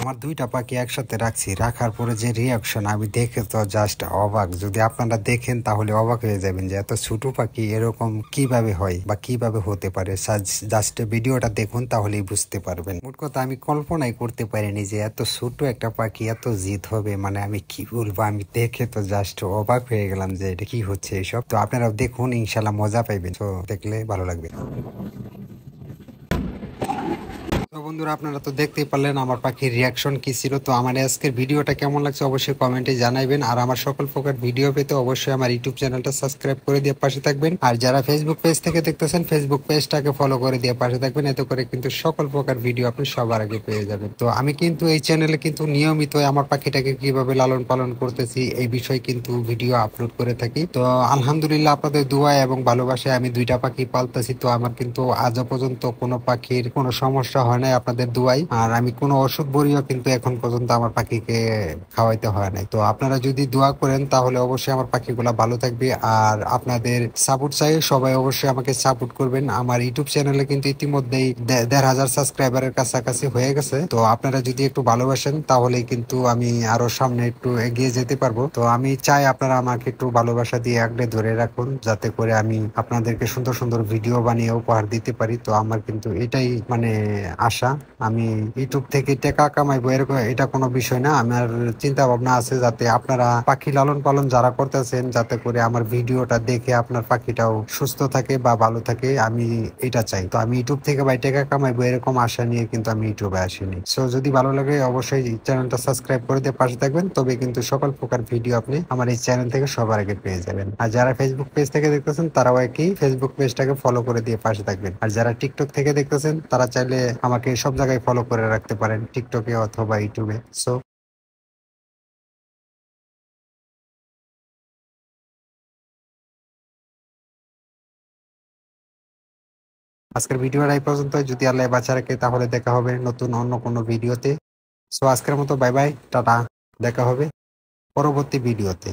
আমার দুইটা পাখি একসাথে রাখছি, রাখার পরে যে রিয়াকশন আমি দেখে তো জাস্ট অবাক। যদি আপনারা দেখেন তাহলে অবাক হয়ে যাবেন যে এত ছোট পাখি এরকম কিভাবে হয় বা কিভাবে হতে পারে। জাস্ট ভিডিওটা দেখুন তাহলেই বুঝতে পারবেন। মোট কথা আমি কল্পনাই করতে পারিনি যে এত ছোট একটা পাখি এত জিদ হবে। মানে আমি কি বলবো, আমি দেখে তো জাস্ট অবাক হয়ে গেলাম যে এটা কি হচ্ছে এইসব। তো আপনারাও দেখুন, ইনশাল্লাহ মজা পাইবেন। তো দেখলে ভালো লাগবে। তো বন্ধুরা, আপনারা তো দেখতেই পারলেন আমার পাখির রিয়াকশন কি ছিল। তো আমার আজকের ভিডিওটা কেমন লাগছে অবশ্যই কমেন্টে জানাবেন। আর আমার সকল প্রকার ভিডিও পেতে অবশ্যই আমার ইউটিউব চ্যানেলটা সাবস্ক্রাইব করে দিয়ে পাশে থাকবেন। আর যারা ফেসবুক পেজ থেকে দেখতেছেন ফেসবুক পেজটাকে ফলো করে দিয়ে পাশে থাকবেন। এতে করে কিন্তু সকল প্রকার ভিডিও আপনি সবার আগে পেয়ে যাবেন। তো আমি কিন্তু এই চ্যানেলে কিন্তু নিয়মিত আমার পাখিটাকে কিভাবে লালন পালন করতেছি এই বিষয়ে কিন্তু ভিডিও আপলোড করে থাকি। তো আলহামদুলিল্লাহ আপনাদের দোয়া এবং ভালোবাসায় আমি দুইটা পাখি পালতেছি। তো আমার কিন্তু আজও পর্যন্ত কোনো পাখির কোনো সমস্যা হয় নাই আপনাদের দোয়াই। আর আমি কোনো ওষুধ বড়িও কিন্তু এখন পর্যন্ত আমার পাখিকে খাওয়াইতে হয় নাই। তো আপনারা যদি দোয়া করেন তাহলে অবশ্যই আমার পাখিগুলা ভালো থাকবে। আর আপনাদের সাপোর্ট চাই, সবাই অবশ্যই আমাকে সাপোর্ট করবেন। আমার ইউটিউব চ্যানেলে কিন্তু ইতিমধ্যেই ১,৫০০ সাবস্ক্রাইবারের কাছাকাছি হয়ে গেছে। তো আপনারা যদি একটু ভালোবাসেন তাহলে কিন্তু আমি আরো সামনে একটু এগিয়ে যেতে পারবো। তো আমি চাই আপনারা আমাকে একটু ভালোবাসা দিয়ে আঁকড়ে ধরে রাখুন, যাতে করে আমি আপনাদেরকে সুন্দর সুন্দর ভিডিও বানিয়ে উপহার দিতে পারি। তো আমার কিন্তু এটাই মানে আশা। আমি ইউটিউব থেকে টাকা কামাইবো এরকম এটা কোনো বিষয় না। আমার চিন্তা ভাবনা আছে যাতে আপনারা পাখি লালন পালন যারা করতেছেন, যাতে করে আমার ভিডিওটা দেখে আপনার পাখিটাও সুস্থ থাকে বা ভালো থাকে, আমি এটা চাই। তো আমি ইউটিউব থেকে ভাই টাকা কামাইবো এরকম আশা নিয়ে কিন্তু আমি ইউটিউবে আসিনি। সো যদি ভালো লাগে অবশ্যই চ্যানেলটা সাবস্ক্রাইব করে দিয়ে পাশে থাকবেন, তবে কিন্তু সকল প্রকার ভিডিও আপনি আমার এই চ্যানেল থেকে সবার আগে পেয়ে যাবেন। আর যারা ফেসবুক পেজ থেকে দেখতেছেন তারাও একই ফেসবুক পেজটাকে ফলো করে দিয়ে পাশে থাকবেন। আর যারা টিকটক থেকে দেখতেছেন তারা চাইলে আমাকে সব জায়গায় ফলো করে রাখতে পারেন, টিকটকে অথবা ইউটিউবে। সো আজকের ভিডিওটা এই পর্যন্ত। যদি আল্লাহ বাঁচা রাখে তাহলে দেখা হবে নতুন অন্য কোনো ভিডিওতে। সো আজকের মতো বাই বাই, টাটা। দেখা হবে পরবর্তী ভিডিওতে।